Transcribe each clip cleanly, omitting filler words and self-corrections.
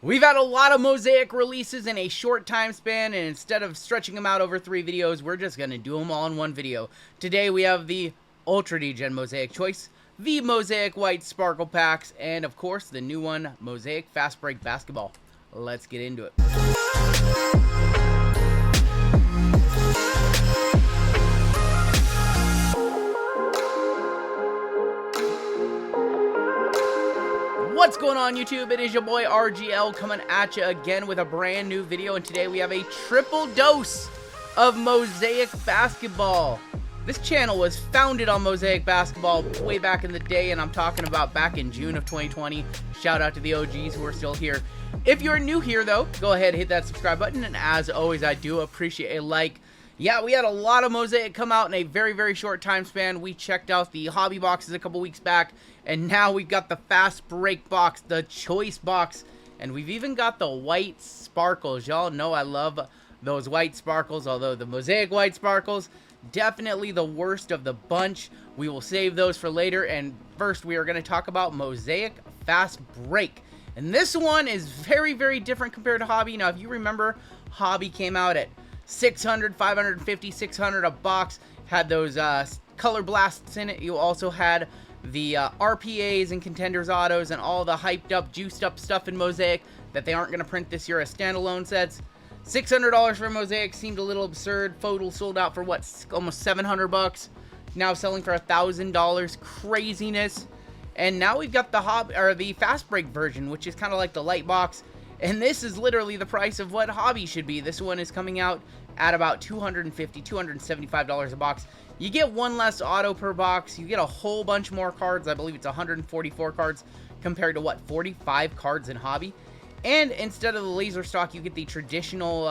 We've had a lot of Mosaic releases in a short time span, and instead of stretching them out over 3 videos, we're just going to do them all in one video. Today we have the Ultra Degen Mosaic Choice, the Mosaic White Sparkle Packs, and of course the new one, Mosaic Fastbreak Basketball. Let's get into it. What's going on, YouTube? It is your boy RGL coming at you again with a brand new video, and today we have a triple dose of Mosaic Basketball. This channel was founded on Mosaic Basketball way back in the day, and I'm talking about back in June of 2020. Shout out to the OGs who are still here. If you're new here, though, go ahead and hit that subscribe button, and as always, I do appreciate a like. Yeah, we had a lot of Mosaic come out in a very, very short time span. We checked out the hobby boxes a couple weeks back, and now we've got the Fast Break box, the Choice box, and we've even got the White Sparkles. Y'all know I love those White Sparkles, although the Mosaic White Sparkles, definitely the worst of the bunch. We will save those for later, and first we are going to talk about Mosaic Fast Break. And this one is very, very different compared to Hobby. Now, if you remember, Hobby came out at 600, 550, 600 a box, had those color blasts in it. You also had the RPAs and contenders autos and all the hyped up, juiced up stuff in Mosaic that they aren't going to print this year as standalone sets. $600 for Mosaic seemed a little absurd. Photo sold out for what, almost 700 bucks. Now selling for $1,000. Craziness. And now we've got the Fast Break version, which is kind of like the light box. And this is literally the price of what Hobby should be. This one is coming out at about $250, $275 a box. You get one less auto per box. You get a whole bunch more cards. I believe it's 144 cards compared to, what, 45 cards in Hobby. And instead of the laser stock, you get the traditional,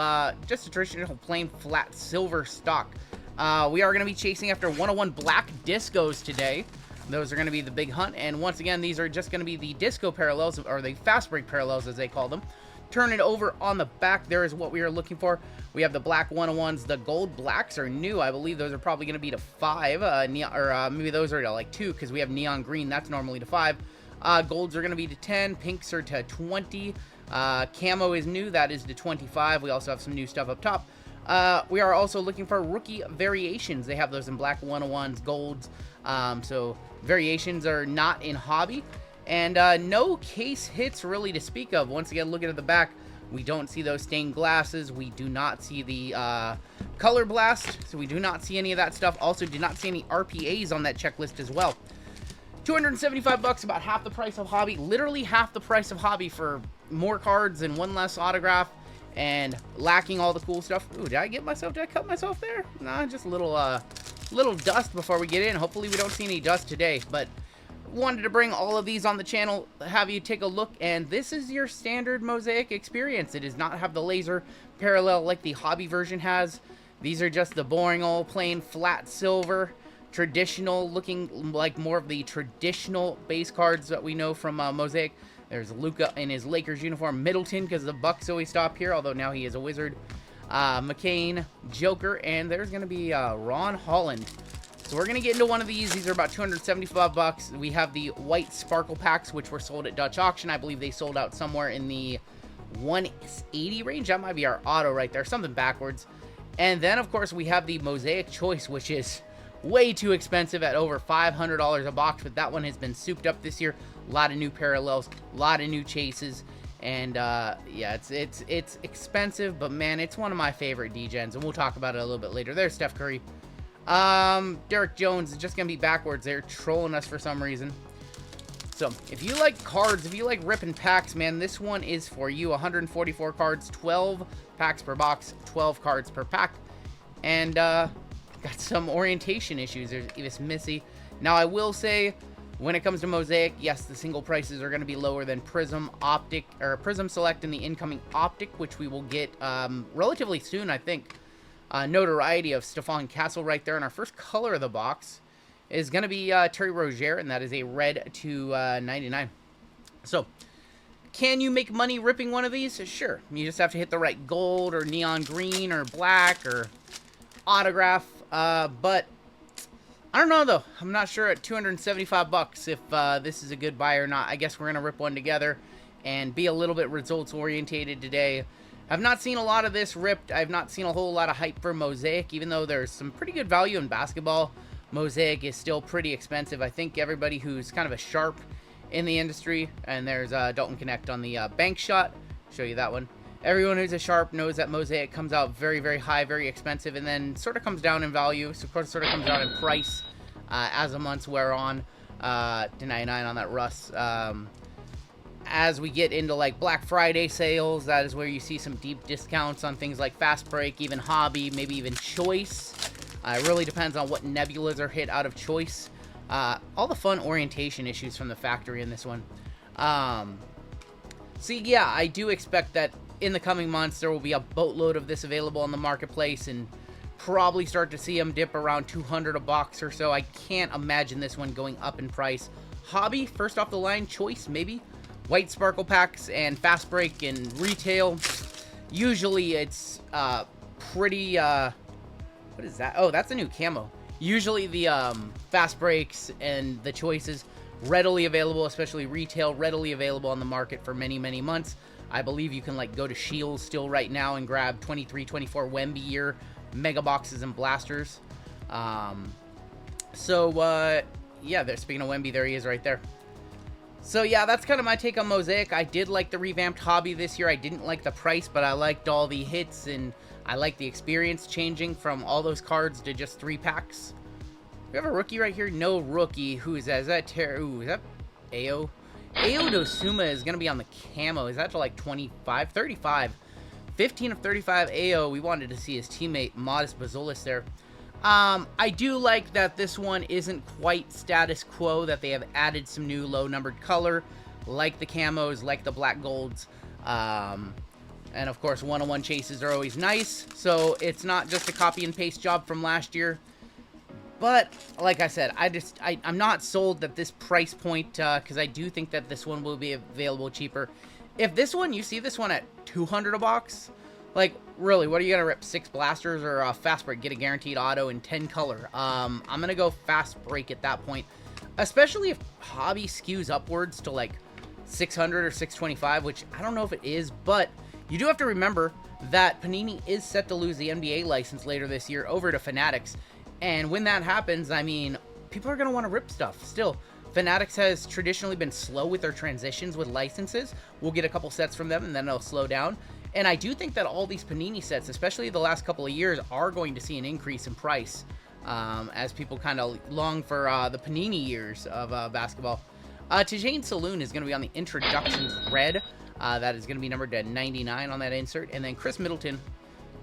just a traditional plain flat silver stock. We are going to be chasing after 101 black discos today. Those are going to be the big hunt. And once again, these are just going to be the disco parallels, or the fast break parallels as they call them. Turn it over on the back. There is what we are looking for. We have the black 101s. The gold blacks are new. I believe those are probably going to be to 5. Maybe those are to like 2 because we have neon green. That's normally to 5. Golds are going to be to 10. Pinks are to 20. Camo is new. That is to 25. We also have some new stuff up top. We are also looking for rookie variations. They have those in black 101s, golds. So variations are not in Hobby. And no case hits really to speak of. Once again, looking at the back, we don't see those stained glasses. We do not see the color blast, so we do not see any of that stuff. Also, do not see any RPAs on that checklist as well. 275 bucks, about half the price of Hobby. Literally half the price of Hobby for more cards and one less autograph, and lacking all the cool stuff. Ooh, did I cut myself there? Nah, just a little dust before we get in. Hopefully we don't see any dust today, but wanted to bring all of these on the channel, have you take a look, and this is your standard Mosaic experience. It does not have the laser parallel like the Hobby version has. These are just the boring old plain flat silver, traditional, looking like more of the traditional base cards that we know from Mosaic. There's Luka in his Lakers uniform, Middleton because the Bucks always stop here, although now he is a Wizard, McCain, Joker, and there's going to be Ron Holland. So we're going to get into one of these. These are about 275 bucks. We have the white sparkle packs, which were sold at Dutch auction. I believe they sold out somewhere in the 180 range. That might be our auto right there, something backwards. And then, of course, we have the Mosaic Choice, which is way too expensive at over $500 a box, but that one has been souped up this year. A lot of new parallels, a lot of new chases, and yeah, it's expensive, but man, it's one of my favorite Degens, and we'll talk about it a little bit later. There's Steph Curry. Derek Jones is just gonna be backwards. They're trolling us for some reason. So if you like cards, if you like ripping packs, man, this one is for you. 144 cards, 12 packs per box, 12 cards per pack, and got some orientation issues. There's Evis Missy. Now I will say, when it comes to Mosaic, yes, the single prices are going to be lower than Prism Optic, or Prism Select and the incoming Optic, which we will get relatively soon, I think. Notoriety of Stephon Castle right there. And our first color of the box is going to be Terry Rozier, and that is a red to 99. So, can you make money ripping one of these? Sure. You just have to hit the right gold or neon green or black or autograph. But I don't know, though. I'm not sure at 275 bucks if this is a good buy or not. I guess we're going to rip one together and be a little bit results orientated today. I've not seen a lot of this ripped. I've not seen a whole lot of hype for Mosaic, even though there's some pretty good value in basketball. Mosaic is still pretty expensive. I think everybody who's kind of a sharp in the industry, and there's Dalton Connect on the bank shot. Show you that one. Everyone who's a sharp knows that Mosaic comes out very, very high, very expensive, and then sort of comes down in value. So, of course, sort of comes down in price as the months wear on. To 99 on that Russ. As we get into like Black Friday sales, that is where you see some deep discounts on things like Fastbreak, even Hobby, maybe even Choice. It really depends on what nebulas are hit out of Choice. All the fun orientation issues from the factory in this one. So yeah, I do expect that in the coming months there will be a boatload of this available on the marketplace, and probably start to see them dip around 200 a box or so. I can't imagine this one going up in price. Hobby, first off the line. Choice, maybe. White Sparkle packs and Fastbreak and retail. Usually it's pretty... what is that? Oh, that's a new camo. Usually the Fastbreaks and the Choices readily available, especially retail, readily available on the market for many, many months. I believe you can like go to Shields still right now and grab 23, 24 Wemby year mega boxes and blasters. Yeah, speaking of Wemby, there he is right there. So yeah, that's kind of my take on Mosaic. I did like the revamped Hobby this year. I didn't like the price, but I liked all the hits, and I like the experience changing from all those cards to just 3 packs. We have a rookie right here. No rookie. Who is that? Is that is that Ao? Ao Dosuma is going to be on the camo. Is that to like 25? 35. 15 of 35 AO. We wanted to see his teammate Modest Bazulis there. I do like that this one isn't quite status quo, that they have added some new low numbered color, like the camos, like the black golds. And of course, one-on-one chases are always nice, so it's not just a copy and paste job from last year. But like I said, I'm not sold that this price point, because I do think that this one will be available cheaper. If this one, you see this one at 200 a box, like, really, what are you going to rip? 6 blasters or Fastbreak? Get a guaranteed auto in 10 color. I'm going to go Fastbreak at that point. Especially if Hobby skews upwards to, like, 600 or 625, which I don't know if it is. But you do have to remember that Panini is set to lose the NBA license later this year over to Fanatics. And when that happens, I mean, people are going to want to rip stuff still. Fanatics has traditionally been slow with their transitions with licenses. We'll get a couple sets from them, and then they'll slow down. And I do think that all these Panini sets, especially the last couple of years, are going to see an increase in price as people kind of long for the Panini years of basketball. Degen Saloon is going to be on the Introductions Red. That is going to be numbered to 99 on that insert. And then Chris Middleton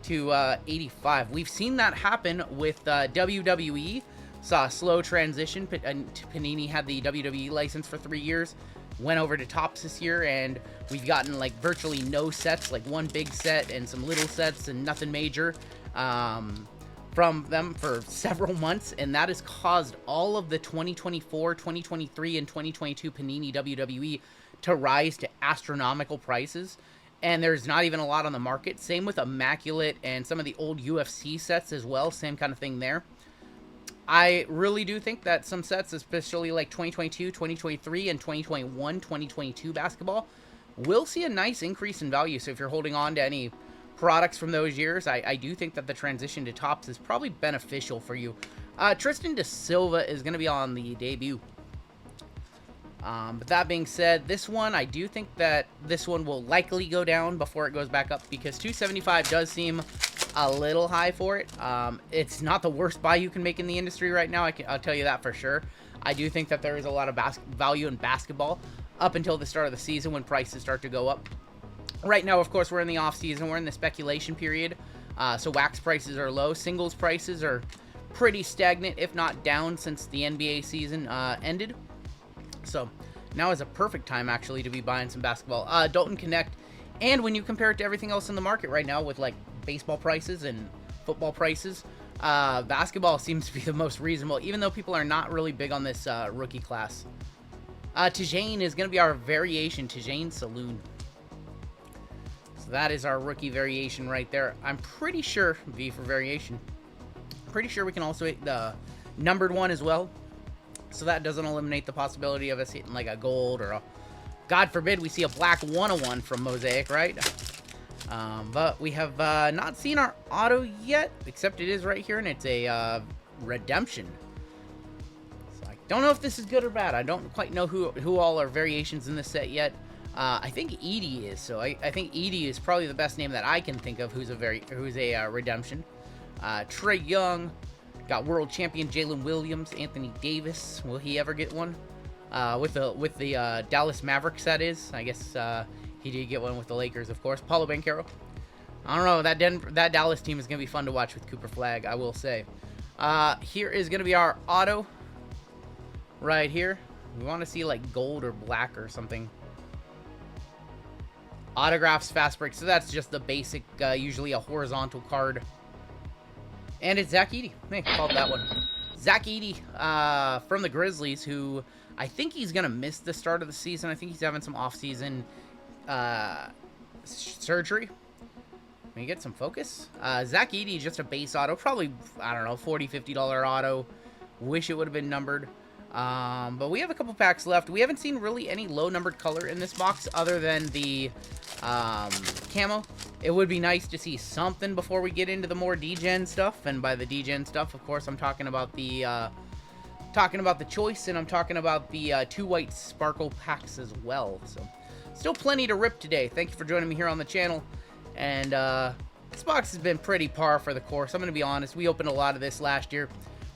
to 85. We've seen that happen with WWE. Saw a slow transition. Panini had the WWE license for 3 years. Went over to Topps this year, and we've gotten like virtually no sets, like one big set and some little sets and nothing major from them for several months, and that has caused all of the 2024, 2023, and 2022 Panini WWE to rise to astronomical prices, and there's not even a lot on the market. Same with Immaculate and some of the old UFC sets as well, same kind of thing there. I really do think that some sets, especially like 2022, 2023, and 2021, 2022 basketball, will see a nice increase in value. So if you're holding on to any products from those years, I do think that the transition to Topps is probably beneficial for you. Tristan Da Silva is going to be on the debut. But that being said, this one, I do think that this one will likely go down before it goes back up, because 275 does seem a little high for it. It's not the worst buy you can make in the industry right now. I'll tell you that for sure. I do think that there is a lot of value in basketball up until the start of the season when prices start to go up. Right now, of course, we're in the off season. We're in the speculation period. So wax prices are low. Singles prices are pretty stagnant, if not down, since the NBA season ended. So now is a perfect time, actually, to be buying some basketball. Dalton Connect. And when you compare it to everything else in the market right now with, like, baseball prices and football prices, basketball seems to be the most reasonable, even though people are not really big on this rookie class. Degen is going to be our variation, Degen Saloon. So that is our rookie variation right there. I'm pretty sure, V for variation, pretty sure we can also hit the numbered one as well. So that doesn't eliminate the possibility of us hitting like a gold or a God forbid we see a black 101 from Mosaic, right? But we have not seen our auto yet, except it is right here, and it's a redemption. So I don't know if this is good or bad. I don't quite know who all are variations in this set yet. I think Edie is, so I think Edie is probably the best name that I can think of who's a redemption. Trey Young, got world champion Jalen Williams, Anthony Davis. Will he ever get one? With the Dallas Mavericks, that is. I guess he did get one with the Lakers, of course. Paulo Banchero. I don't know. That Dallas team is gonna be fun to watch with Cooper Flagg, I will say. Here is gonna be our auto. Right here. We want to see like gold or black or something. Autographs, fast break. So that's just the basic, usually a horizontal card. And it's Zach Edey. Hey, called that one. Zach Edey from the Grizzlies, who I think he's going to miss the start of the season. I think he's having some off-season surgery. Can you get some focus? Zach Edey, just a base auto. Probably, I don't know, $40, $50 auto. Wish it would have been numbered. But we have a couple packs left. We haven't seen really any low-numbered color in this box other than the camo. It would be nice to see something before we get into the more Degen stuff. And by the Degen stuff, of course, I'm talking about the Choice, and I'm talking about the 2 white sparkle packs as well. So, still plenty to rip today. Thank you for joining me here on the channel. And this box has been pretty par for the course. I'm going to be honest. We opened a lot of this last year.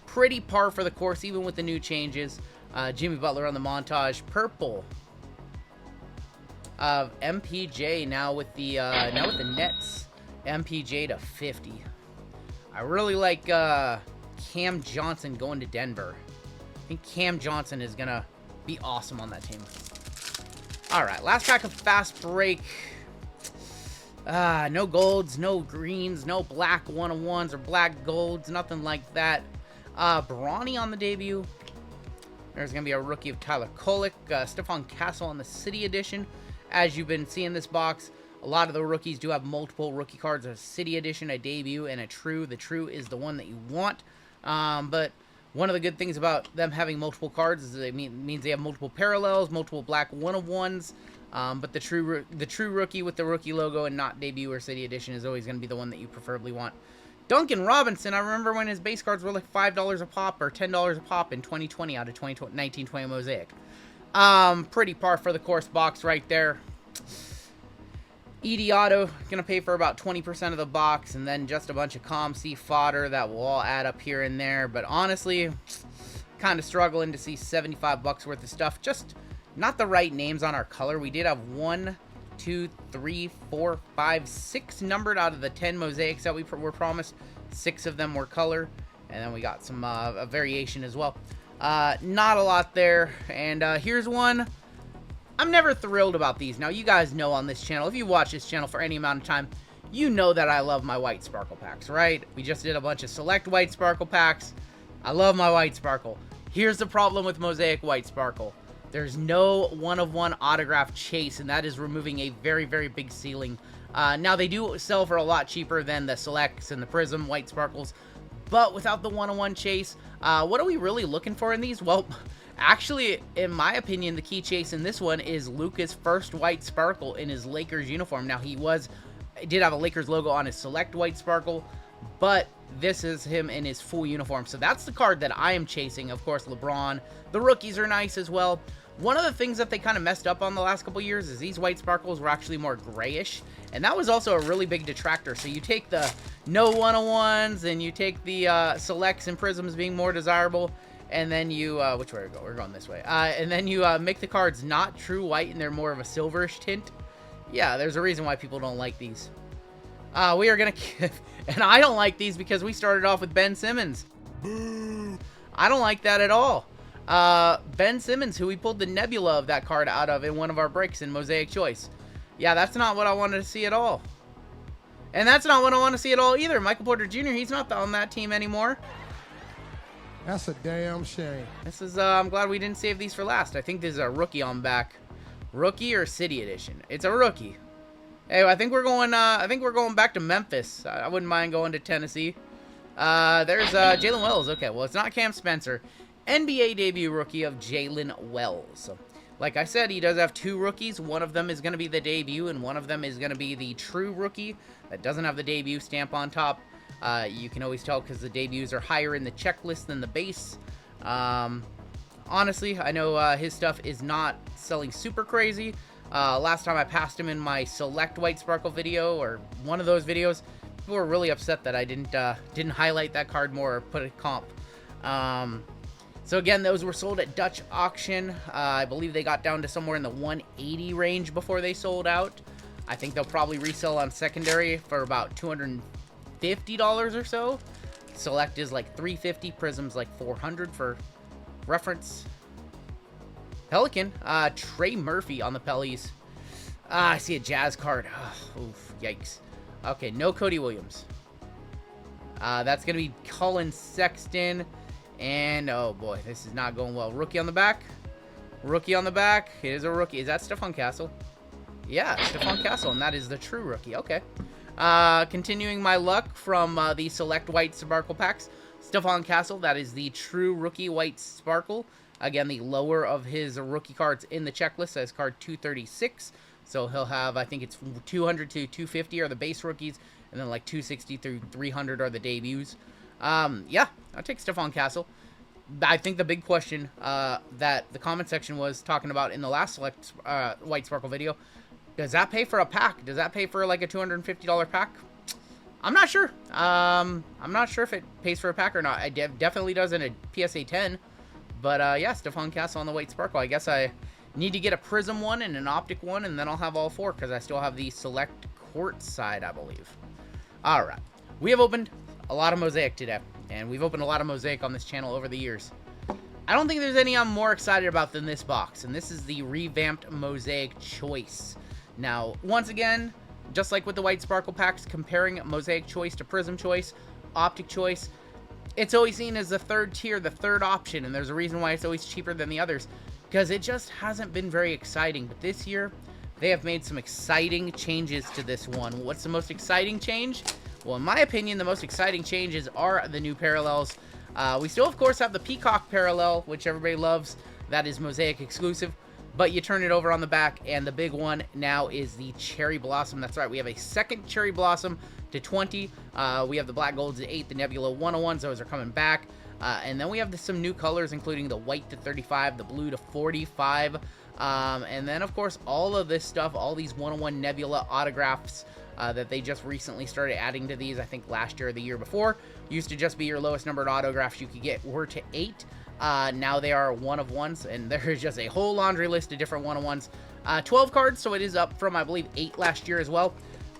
Pretty par for the course, even with the new changes. Jimmy Butler on the montage. Purple of MPJ now with the Nets. MPJ to 50. I really like Cam Johnson going to Denver. I think Cam Johnson is gonna be awesome on that team. All right, last pack of fast break. No golds, no greens, no black 101s or black golds, nothing like that. Bronny on the debut. There's going to be a rookie of Tyler Kolek. Stephon Castle on the City Edition. As you've been seeing this box, a lot of the rookies do have multiple rookie cards. A City Edition, a debut, and a true. The true is the one that you want. But one of the good things about them having multiple cards is it means they have multiple parallels, multiple black 101s. But the true rookie with the rookie logo and not debut or City Edition is always going to be the one that you preferably want. Duncan Robinson, I remember when his base cards were like $5 a pop or $10 a pop in 2020 out of 1920 Mosaic. Pretty par for the course box right there. Edey Auto, gonna pay for about 20% of the box, and then just a bunch of COMC fodder that will all add up here and there. But honestly, kind of struggling to see 75 bucks worth of stuff. Just not the right names on our color. We did have 1, 2, 3, 4, 5, 6 numbered out of the 10 mosaics that we were promised. 6 of them were color, and then we got some a variation as well. Not a lot there. And here's one. I'm never thrilled about these. Now, you guys know on this channel, if you watch this channel for any amount of time, you know that I love my white sparkle packs, right? We just did a bunch of select white sparkle packs. I love my white sparkle. Here's the problem with Mosaic White Sparkle. There's no one-of-one autograph chase, and that is removing a very, very big ceiling. Now, they do sell for a lot cheaper than the Selects and the Prism White Sparkles, but without the one-on-one chase, what are we really looking for in these? Well, actually, in my opinion, the key chase in this one is Luka's first white sparkle in his Lakers uniform. Now, he did have a Lakers logo on his Select White Sparkle, but this is him in his full uniform. So that's the card that I am chasing. Of course, LeBron. The rookies are nice as well. One of the things that they kind of messed up on the last couple years is these white sparkles were actually more grayish, and that was also a really big detractor. So you take the no 101s, and you take the selects and prisms being more desirable, and then you which way we go? We're going this way. And then you make the cards not true white, and they're more of a silverish tint. Yeah, there's a reason why people don't like these. We are gonna and I don't like these because we started off with Ben Simmons. I don't like that at all. Ben Simmons, who we pulled the nebula of that card out of in one of our breaks in Mosaic Choice. Yeah, that's not what I wanted to see at all. And that's not what I want to see at all either. Michael Porter Jr., he's not on that team anymore. That's a damn shame. This is, I'm glad we didn't save these for last. I think this is a rookie on back. Rookie or City Edition? It's a rookie. Hey, I think we're going back to Memphis. I wouldn't mind going to Tennessee. There's Jalen Wells. Okay, well, it's not Cam Spencer. NBA debut rookie of Jalen Wells. So Like I said, he does have 2 rookies. One of them is going to be the debut, and one of them is going to be the true rookie that doesn't have the debut stamp on top. You can always tell because the debuts are higher in the checklist than the base. Honestly, I know his stuff is not selling super crazy. Last time I passed him in my Select White Sparkle video, or one of those videos, people were really upset that I didn't highlight that card more or put a comp. So again, those were sold at Dutch auction. I believe they got down to somewhere in the 180 range before they sold out. I think they'll probably resell on secondary for about $250 or so. Select is like $350, Prism's like $400 for reference. Pelican, Trey Murphy on the Pellies. I see a Jazz card. Oof, yikes. Okay, no Cody Williams. That's going to be Colin Sexton. And, oh boy, this is not going well. Rookie on the back. Rookie on the back. It is a rookie. Is that Stephon Castle? Yeah, Stephon Castle, and that is the true rookie. Okay. Continuing my luck from the Select White Sparkle packs. Stephon Castle, that is the true rookie White Sparkle. Again, the lower of his rookie cards in the checklist as card 236. So he'll have, I think it's 200 to 250 are the base rookies, and then like 260 through 300 are the debuts. Yeah, I'll take Stephon Castle. I think the big question that the comment section was talking about in the last Select White Sparkle video, does that pay for a pack? Does that pay for like a $250 pack? I'm not sure. I'm not sure if it pays for a pack or not. It definitely does in a PSA 10. But yeah, Stephon Castle on the White Sparkle. I guess I need to get a Prism one and an Optic one, and then I'll have all 4 because I still have the Select Court side, I believe. All right. We have opened a lot of Mosaic today, and we've opened a lot of Mosaic on this channel over the years. I don't think there's any I'm more excited about than this box, and this is the revamped Mosaic Choice. Now, once again, just like with the White Sparkle packs, comparing Mosaic Choice to Prism Choice, Optic Choice, it's always seen as the third tier, the third option, and there's a reason why it's always cheaper than the others, because it just hasn't been very exciting. But this year, they have made some exciting changes to this one. What's the most exciting change? Well, in my opinion, the most exciting changes are the new parallels. We still, of course, have the Peacock parallel, which everybody loves. That is Mosaic exclusive. But you turn it over on the back, and the big one now is the Cherry Blossom. That's right, we have a second Cherry Blossom to 20. We have the Black Golds to 8, the Nebula 101s. Those are coming back. And then we have some new colors, including the white to 35, the blue to 45. And then, of course, all of this stuff, all these 101 Nebula autographs that they just recently started adding to these, I think last year or the year before, used to just be your lowest numbered autographs you could get were to 8. Now they are 1 of 1s, and there's just a whole laundry list of different 1 of 1s. 12 cards, so it is up from, I believe, 8 last year as well.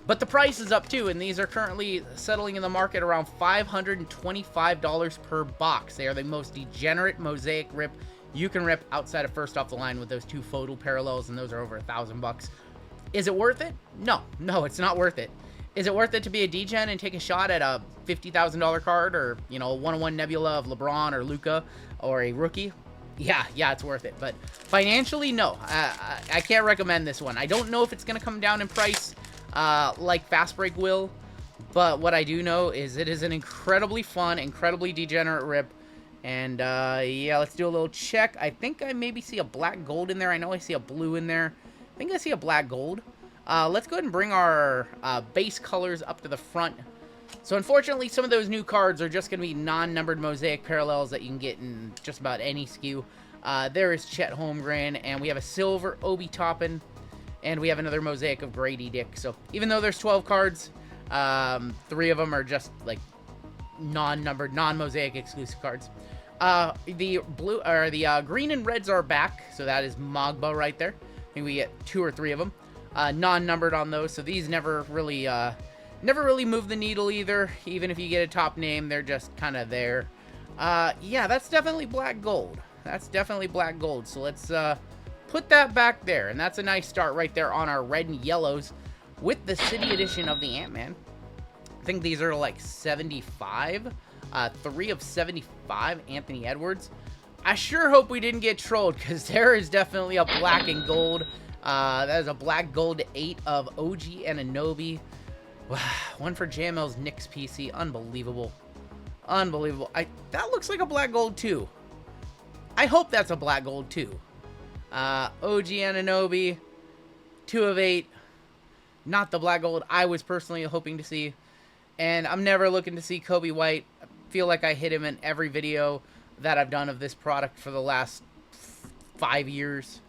But the price is up too, and these are currently settling in the market around $525 per box. They are the most degenerate Mosaic rip you can rip outside of first off the line with those 2 photo parallels, and those are over $1,000. Is it worth it? No, it's not worth it. Is it worth it to be a Degen and take a shot at a $50,000 card, or, you know, a 101 Nebula of LeBron or Luka, or a rookie? Yeah, it's worth it. But financially, no. I can't recommend this one. I don't know if it's going to come down in price like Fastbreak will, but what I do know is it is an incredibly fun, incredibly degenerate rip. And yeah, let's do a little check. I think I maybe see a black gold in there. I know I see a blue in there. I think I see a black gold. Let's go ahead and bring our base colors up to the front. So unfortunately, some of those new cards are just going to be non-numbered Mosaic parallels that you can get in just about any SKU. There is Chet Holmgren, and we have a silver Obi Toppin, and we have another Mosaic of Grady Dick. So even though there's 12 cards, 3 of them are just like non-numbered, non-Mosaic exclusive cards. The blue or the green and reds are back, so that is Mogba right there. I think we get 2 or 3 of them, non-numbered on those. So these never really move the needle either. Even if you get a top name, they're just kind of there. Yeah, that's definitely black gold. That's definitely black gold. So let's put that back there, and that's a nice start right there on our red and yellows with the City Edition of the Ant-Man. I think these are like 75. 3 of 75, Anthony Edwards. I sure hope we didn't get trolled, because there is definitely a black and gold. That is a black gold to 8 of OG Anunoby. One for JML's Knicks PC. Unbelievable. Unbelievable. That looks like a black gold too. I hope that's a black gold too. OG Anunoby, 2 of 8. Not the black gold I was personally hoping to see. And I'm never looking to see Kobe White. I feel like I hit him in every video that I've done of this product for the last 5 years.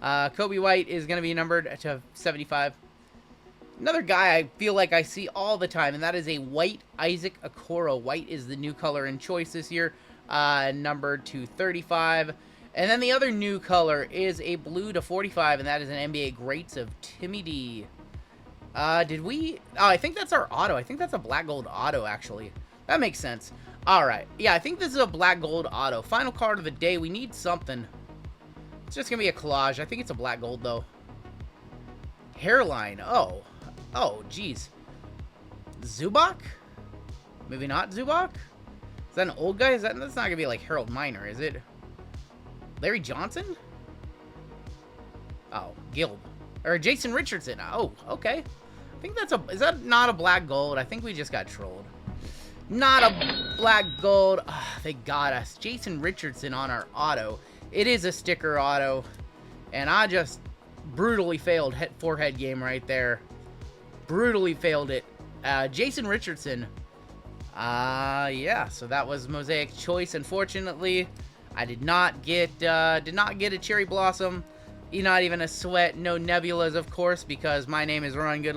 Kobe White is going to be numbered to 75. Another guy I feel like I see all the time, and that is a white Isaac Okoro. White is the new color in Choice this year, numbered to 35. And then the other new color is a blue to 45, and that is an NBA Greats of Timmy D. Did we... Oh, I think that's our auto. I think that's a black gold auto, actually. That makes sense. All right. Yeah, I think this is a black gold auto. Final card of the day. We need something. It's just going to be a collage. I think it's a black gold, though. Hairline. Oh. Oh, geez. Zubac? Maybe not Zubac? Is that an old guy? That's not going to be like Harold Miner, is it? Larry Johnson? Oh, Gilb. Or Jason Richardson. Oh, okay. I think that's a... Is that not a black gold? I think we just got trolled. Not a black gold. Oh, they got us. Jason Richardson on our auto. It is a sticker auto. And I just brutally failed forehead game right there. Brutally failed it. Jason Richardson. Yeah, so that was Mosaic Choice. Unfortunately, I did not get a cherry blossom. Not even a sweat. No nebulas, of course, because my name is Run Good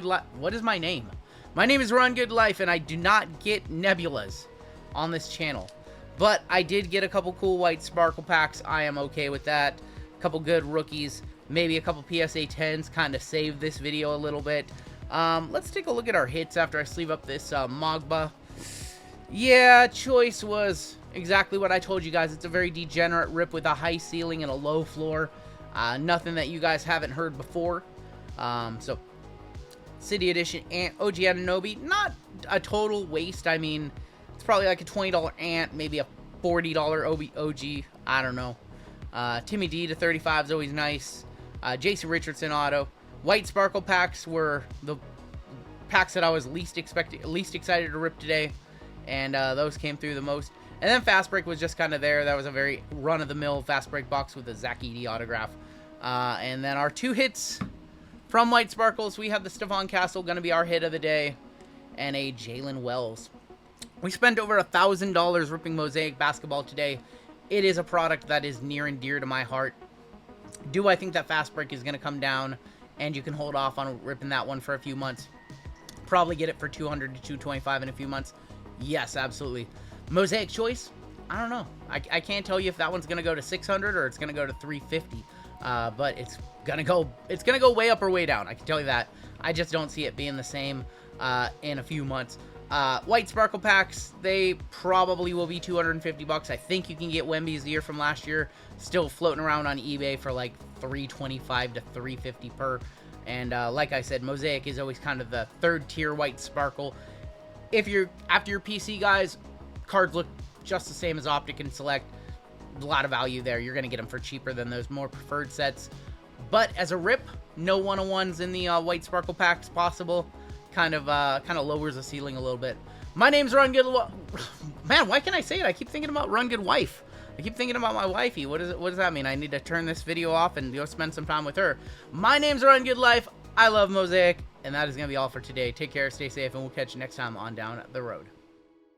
Life. What is my name? My name is Run Good Life, and I do not get nebulas on this channel. But I did get a couple cool white sparkle packs. I am okay with that. A couple good rookies. Maybe a couple PSA 10s. Kind of saved this video a little bit. Let's take a look at our hits after I sleeve up this Mogba. Yeah, Choice was exactly what I told you guys. It's a very degenerate rip with a high ceiling and a low floor. Nothing that you guys haven't heard before. So, City Edition Ant, OG Anunoby, not a total waste. I mean, it's probably like a $20 Ant, maybe a $40 OG. I don't know. Timmy D to 35 is always nice. Jason Richardson auto. White sparkle packs were the packs that I was least excited to rip today, and those came through the most. And then Fastbreak was just kind of there. That was a very run-of-the-mill Fastbreak box with a Zach Edey autograph. And then our 2 hits from White Sparkles, we have the Stephon Castle, going to be our hit of the day, and a Jalen Wells. We spent over $1,000 ripping Mosaic basketball today. It is a product that is near and dear to my heart. Do I think that Fastbreak is going to come down, and you can hold off on ripping that one for a few months? Probably get it for $200 to $225 in a few months. Yes, absolutely. Mosaic Choice, I don't know. I can't tell you if that one's gonna go to 600 or it's gonna go to 350. But it's gonna go way up or way down. I can tell you that. I just don't see it being the same in a few months. White Sparkle packs, they probably will be $250. I think you can get Wemby's year from last year still floating around on eBay for like $325 to $350 per. And like I said, Mosaic is always kind of the third tier White Sparkle. If you're after your PC guys, cards look just the same as Optic and Select. A lot of value there. You're going to get them for cheaper than those more preferred sets. But as a rip, no 101s in the White Sparkle packs possible. Kind of lowers the ceiling a little bit. My name's Run Good. Man, why can't I say it? I keep thinking about Run Good Wife. I keep thinking about my wifey. What does that mean? I need to turn this video off and go spend some time with her. My name's Run Good Life. I love Mosaic. And that is going to be all for today. Take care, stay safe, and we'll catch you next time on Down the Road.